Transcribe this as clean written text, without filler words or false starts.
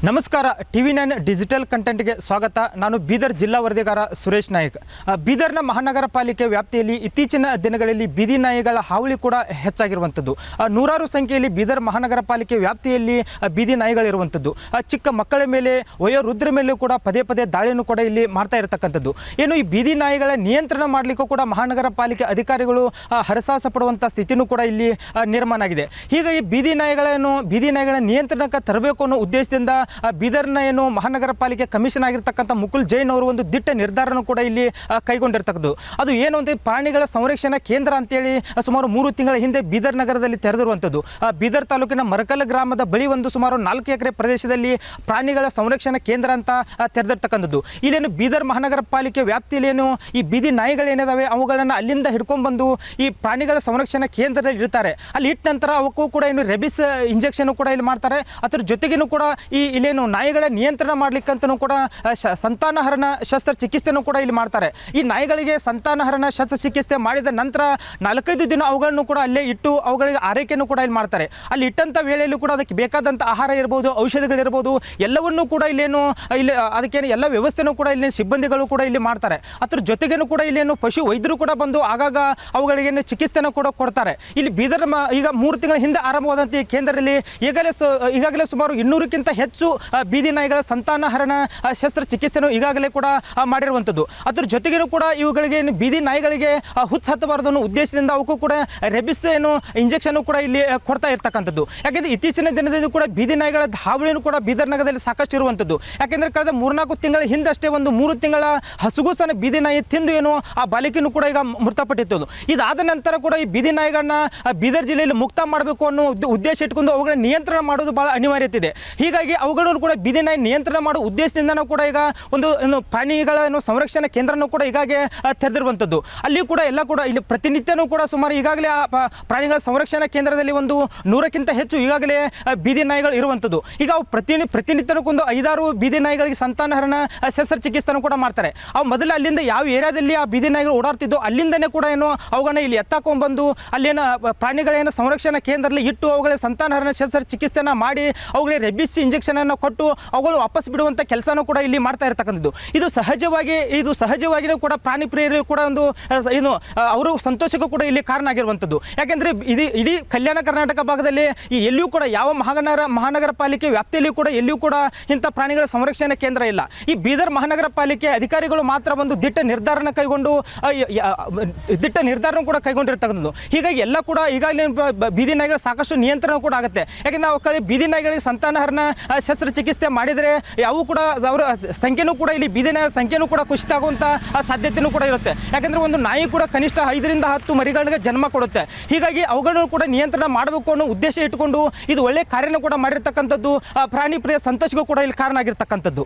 ನಮಸ್ಕಾರ TV9 digital ಕಂಟೆಂಟ್ಗೆ ಸ್ವಾಗತ. ನಾನು ಬೀದರ್ ಜಿಲ್ಲಾ ವರದಿಗಾರ ಸುರೇಶ್ ನಾಯಕ್. ಬೀದರ್ನ ಮಹಾನಗರ ಪಾಲಿಕೆ ವ್ಯಾಪ್ತಿಯಲ್ಲಿ ಇತ್ತೀಚಿನ ದಿನಗಳಲ್ಲಿ ಬೀದಿ ನಾಯಿಗಳ ಹಾವಳಿ ಕೂಡ ಹೆಚ್ಚಾಗಿರುವಂಥದ್ದು. ನೂರಾರು ಸಂಖ್ಯೆಯಲ್ಲಿ ಬೀದರ್ ಮಹಾನಗರ ಪಾಲಿಕೆ ವ್ಯಾಪ್ತಿಯಲ್ಲಿ ಬೀದಿ ನಾಯಿಗಳಿರುವಂಥದ್ದು. ಚಿಕ್ಕ ಮಕ್ಕಳ ಮೇಲೆ ವಯೋವೃದ್ಧರ ಮೇಲೂ ಕೂಡ ಪದೇ ಪದೇ ದಾಳಿಯನ್ನು ಕೂಡ ಇಲ್ಲಿ ಮಾಡ್ತಾ ಇರತಕ್ಕಂಥದ್ದು. ಏನು ಈ ಬೀದಿ ನಾಯಿಗಳ ನಿಯಂತ್ರಣ ಮಾಡಲಿಕ್ಕೂ ಕೂಡ ಮಹಾನಗರ ಪಾಲಿಕೆ ಅಧಿಕಾರಿಗಳು ಹರಸಾಹಸ ಪಡುವಂಥ ಸ್ಥಿತಿನೂ ಕೂಡ ಇಲ್ಲಿ ನಿರ್ಮಾಣ ಆಗಿದೆ. ಹೀಗಾಗಿ ಬೀದಿ ನಾಯಿಗಳ ನಿಯಂತ್ರಣಕ್ಕೆ ತರಬೇಕು ಅನ್ನೋ ಉದ್ದೇಶದಿಂದ ಬೀದರ್ನ ಏನು ಮಹಾನಗರ ಪಾಲಿಕೆ ಕಮಿಷನ್ ಆಗಿರ್ತಕ್ಕಂಥ ಮುಕುಲ್ ಜೈನ್ ಅವರು ಒಂದು ದಿಟ್ಟ ನಿರ್ಧಾರನೂ ಕೂಡ ಇಲ್ಲಿ ಕೈಗೊಂಡಿರ್ತಕ್ಕದ್ದು. ಅದು ಏನು ಅಂತ ಪ್ರಾಣಿಗಳ ಸಂರಕ್ಷಣಾ ಕೇಂದ್ರ ಅಂತೇಳಿ ಸುಮಾರು 3 ತಿಂಗಳ ಹಿಂದೆ ಬೀದರ್ ನಗರದಲ್ಲಿ ತೆರೆದಿರುವಂಥದ್ದು. ಬೀದರ್ ತಾಲೂಕಿನ ಮರಕಲ್ ಗ್ರಾಮದ ಬಳಿ ಒಂದು ಸುಮಾರು 4 ಎಕರೆ ಪ್ರದೇಶದಲ್ಲಿ ಪ್ರಾಣಿಗಳ ಸಂರಕ್ಷಣಾ ಕೇಂದ್ರ ಅಂತ ತೆರೆದಿರ್ತಕ್ಕಂಥದ್ದು. ಇಲ್ಲೇನು ಬೀದರ್ ಮಹಾನಗರ ಪಾಲಿಕೆ ವ್ಯಾಪ್ತಿಯಲ್ಲಿ ಏನು ಈ ಬೀದಿ ನಾಯಿಗಳೇನಿದಾವೆ ಅವುಗಳನ್ನು ಅಲ್ಲಿಂದ ಹಿಡ್ಕೊಂಡ್ಬಂದು ಈ ಪ್ರಾಣಿಗಳ ಸಂರಕ್ಷಣಾ ಕೇಂದ್ರದಲ್ಲಿ ಇಡ್ತಾರೆ. ಅಲ್ಲಿ ಇಟ್ಟ ನಂತರ ಅವಕ್ಕೂ ಕೂಡ ಏನು ರೆಬಿಸ್ ಇಂಜೆಕ್ಷನ್ ಕೂಡ ಇಲ್ಲಿ ಮಾಡ್ತಾರೆ. ಅದ್ರ ಜೊತೆಗೇನು ಕೂಡ ಇಲ್ಲೇನು ನಾಯಿಗಳ ನಿಯಂತ್ರಣ ಮಾಡ್ಲಿಕ್ಕಂತನೂ ಕೂಡ ಸಂತಾನಹರಣ ಶಸ್ತ್ರಚಿಕಿತ್ಸೆನೂ ಕೂಡ ಇಲ್ಲಿ ಮಾಡ್ತಾರೆ. ಈ ನಾಯಿಗಳಿಗೆ ಸಂತಾನಹರಣ ಶಸ್ತ್ರಚಿಕಿತ್ಸೆ ಮಾಡಿದ ನಂತರ 4-5 ದಿನ ಅವುಗಳನ್ನು ಕೂಡ ಅಲ್ಲೇ ಇಟ್ಟು ಅವುಗಳಿಗೆ ಆರೈಕೆಯನ್ನು ಕೂಡ ಇಲ್ಲಿ ಮಾಡ್ತಾರೆ. ಅಲ್ಲಿ ಇಟ್ಟಂಥ ವೇಳೆಯಲ್ಲೂ ಕೂಡ ಅದಕ್ಕೆ ಬೇಕಾದಂಥ ಆಹಾರ ಇರ್ಬೋದು, ಔಷಧಿಗಳಿರ್ಬೋದು, ಎಲ್ಲವನ್ನೂ ಕೂಡ ಇಲ್ಲಿ ಅದಕ್ಕೇನು ಎಲ್ಲ ವ್ಯವಸ್ಥೆನೂ ಕೂಡ ಇಲ್ಲಿ ಸಿಬ್ಬಂದಿಗಳು ಕೂಡ ಇಲ್ಲಿ ಮಾಡ್ತಾರೆ. ಅದ್ರ ಜೊತೆಗೇನು ಕೂಡ ಇಲ್ಲೇನು ಪಶು ವೈದ್ಯರು ಕೂಡ ಬಂದು ಆಗಾಗ ಅವುಗಳಿಗೇನು ಚಿಕಿತ್ಸೆನ ಕೂಡ ಕೊಡ್ತಾರೆ. ಇಲ್ಲಿ ಬೀದರ್ ಈಗ 3 ತಿಂಗಳ ಹಿಂದೆ ಆರಂಭವಾದಂಥ ಈ ಕೇಂದ್ರದಲ್ಲಿ ಈಗಾಗಲೇ ಸುಮಾರು 200ಕ್ಕಿಂತ ಹೆಚ್ಚು ಬೀದಿ ನಾಯಿಗಳ ಸಂತಾನಹರಣ ಶಸ್ತ್ರಚಿಕಿತ್ಸೆನೂ ಈಗಾಗಲೇ ಕೂಡ ಮಾಡಿರುವಂಥದ್ದು. ಅದ್ರ ಜೊತೆಗೇನು ಕೂಡ ಇವುಗಳಿಗೆ ಬೀದಿ ನಾಯಿಗಳಿಗೆ ಹುಚ್ಚು ಹತ್ತಬಾರದು ಅನ್ನೋ ಉದ್ದೇಶದಿಂದ ಅವಕ್ಕೂ ಕೂಡ ರೆಬಿಸ್ ಏನು ಇಂಜೆಕ್ಷನ್ ಕೂಡ ಇಲ್ಲಿ ಕೊಡ್ತಾ ಇರ್ತಕ್ಕಂಥದ್ದು. ಯಾಕೆಂದರೆ ಇತ್ತೀಚಿನ ದಿನದಲ್ಲಿ ಕೂಡ ಬೀದಿ ನಾಯಿಗಳ ಹಾವಳಿನೂ ಕೂಡ ಬೀದರ್ ನಗರದಲ್ಲಿ ಸಾಕಷ್ಟು ಇರುವಂಥದ್ದು. ಯಾಕೆಂದರೆ ಕಳೆದ 3-4 ತಿಂಗಳ ಹಿಂದಷ್ಟೇ ಒಂದು 3 ತಿಂಗಳ ಹಸುಗೂಸನ ಬೀದಿ ನಾಯಿ ತಿಂದು ಏನು ಆ ಬಾಲಿಕೆನೂ ಕೂಡ ಈಗ ಮೃತಪಟ್ಟಿತ್ತು. ಇದಾದ ನಂತರ ಕೂಡ ಈ ಬೀದಿ ನಾಯಿಗಳನ್ನ ಬೀದರ್ ಜಿಲ್ಲೆಯಲ್ಲಿ ಮುಕ್ತ ಮಾಡಬೇಕು ಅನ್ನೋ ಉದ್ದೇಶ ಇಟ್ಕೊಂಡು ಅವುಗಳ ನಿಯಂತ್ರಣ ಮಾಡೋದು ಭಾಳ ಅನಿವಾರ್ಯತೆ ಇದೆ. ಹೀಗಾಗಿ ಅವುಗಳನ್ನು ಕೂಡ ಬೀದಿ ನಾಯಿ ನಿಯಂತ್ರಣ ಮಾಡೋ ಉದ್ದೇಶದಿಂದ ನಾವು ಕೂಡ ಈಗ ಒಂದು ಪ್ರಾಣಿಗಳ ಸಂರಕ್ಷಣಾ ಕೇಂದ್ರನೂ ಕೂಡ ಈಗಾಗಲೇ ತೆರೆದಿರುವಂಥದ್ದು. ಅಲ್ಲಿ ಕೂಡ ಎಲ್ಲ ಕೂಡ ಇಲ್ಲಿ ಪ್ರತಿನಿತ್ಯನೂ ಕೂಡ ಸುಮಾರು ಈಗಾಗಲೇ ಆ ಪ್ರಾಣಿಗಳ ಸಂರಕ್ಷಣಾ ಕೇಂದ್ರದಲ್ಲಿ ಒಂದು 100ಕ್ಕಿಂತ ಹೆಚ್ಚು ಈಗಾಗಲೇ ಬೀದಿ ನಾಯಿಗಳು ಇರುವಂಥದ್ದು. ಈಗ ಅವು ಪ್ರತಿನಿತ್ಯನೂ ಒಂದು 5-6 ಬೀದಿ ನಾಯಿಗಳಿಗೆ ಸಂತಾನಹರಣ ಶಸ್ತ್ರಚಿಕಿತ್ಸೆನೂ ಕೂಡ ಮಾಡ್ತಾರೆ. ಅವು ಮೊದಲು ಅಲ್ಲಿಂದ ಯಾವ ಏರಿಯಾದಲ್ಲಿ ಆ ಬೀದಿ ನಾಯಿಗಳು ಓಡಾಡ್ತಿದ್ದೋ ಅಲ್ಲಿಂದನೇ ಕೂಡ ಏನು ಅವುಗಳನ್ನ ಇಲ್ಲಿ ಎತ್ತಾಕೊಂಡ್ಬಂದು ಅಲ್ಲೇನು ಪ್ರಾಣಿಗಳೇನು ಸಂರಕ್ಷಣಾ ಕೇಂದ್ರದಲ್ಲಿ ಇಟ್ಟು ಅವುಗಳ ಸಂತಾನಹರಣ ಶಸ್ತ್ರಚಿಕಿತ್ಸೆನ ಮಾಡಿ ಅವುಗಳಿಗೆ ರೆಬಿಸ್ ಇಂಜೆಕ್ಷನನ್ನು ಕೊಟ್ಟು ಅವುಗಳು ವಾಪಸ್ ಬಿಡುವಂಥ ಕೆಲಸನೂ ಕೂಡ ಇಲ್ಲಿ ಮಾಡ್ತಾ ಇರ್ತಕ್ಕಂಥದ್ದು. ಇದು ಸಹಜವಾಗಿಯೂ ಕೂಡ ಪ್ರಾಣಿ ಪ್ರಿಯರು ಕೂಡ ಒಂದು ಏನು ಅವರು ಸಂತೋಷಕ್ಕೂ ಕೂಡ ಇಲ್ಲಿ ಕಾರಣ ಆಗಿರುವಂಥದ್ದು. ಯಾಕೆಂದರೆ ಇಡೀ ಕಲ್ಯಾಣ ಕರ್ನಾಟಕ ಭಾಗದಲ್ಲಿ ಎಲ್ಲಿಯೂ ಕೂಡ ಯಾವ ಮಹಾನಗರ ಪಾಲಿಕೆ ವ್ಯಾಪ್ತಿಯಲ್ಲಿಯೂ ಕೂಡ ಎಲ್ಲಿಯೂ ಕೂಡ ಇಂಥ ಪ್ರಾಣಿಗಳ ಸಂರಕ್ಷಣಾ ಕೇಂದ್ರ ಇಲ್ಲ. ಈ ಬೀದರ್ ಮಹಾನಗರ ಪಾಲಿಕೆ ಅಧಿಕಾರಿಗಳು ಮಾತ್ರ ಒಂದು ದಿಟ್ಟ ನಿರ್ಧಾರನ ಕೂಡ ಕೈಗೊಂಡಿರ್ತಕ್ಕಂಥದ್ದು. ಹೀಗಾಗಿ ಎಲ್ಲ ಕೂಡ ಈಗಾಗಲೇ ಬೀದಿ ನಾಯಿಗಳ ಸಾಕಷ್ಟು ನಿಯಂತ್ರಣ ಕೂಡ ಆಗುತ್ತೆ. ಯಾಕೆಂದರೆ ನಾವು ಬೀದಿ ನಾಯಿಗಳಿಗೆ ಸಂತಾನಹರಣ ಶಸ್ತ್ರಚಿಕಿತ್ಸೆ ಮಾಡಿದರೆ ಅವು ಕೂಡ ಅವರ ಸಂಖ್ಯೆನೂ ಕೂಡ ಇಲ್ಲಿ ಬೀದಿ ನಾಯಿಗಳ ಸಂಖ್ಯೆನೂ ಕೂಡ ಕುಸಿತ ಆಗುವಂಥ ಸಾಧ್ಯತೆಯೂ ಕೂಡ ಇರುತ್ತೆ. ಯಾಕೆಂದರೆ ಒಂದು ನಾಯಿ ಕೂಡ ಕನಿಷ್ಠ 5-10 ಮರಿಗಳಿಗೆ ಜನ್ಮ ಕೊಡುತ್ತೆ. ಹೀಗಾಗಿ ಅವುಗಳನ್ನು ಕೂಡ ನಿಯಂತ್ರಣ ಮಾಡಬೇಕು ಅನ್ನೋ ಉದ್ದೇಶ ಇಟ್ಟುಕೊಂಡು ಇದು ಒಳ್ಳೆಯ ಕಾರ್ಯನೂ ಕೂಡ ಮಾಡಿರ್ತಕ್ಕಂಥದ್ದು. ಪ್ರಾಣಿ ಪ್ರಿಯ ಸಂತೋಷಕ್ಕೂ ಕೂಡ ಇಲ್ಲಿ ಕಾರಣ ಆಗಿರ್ತಕ್ಕಂಥದ್ದು.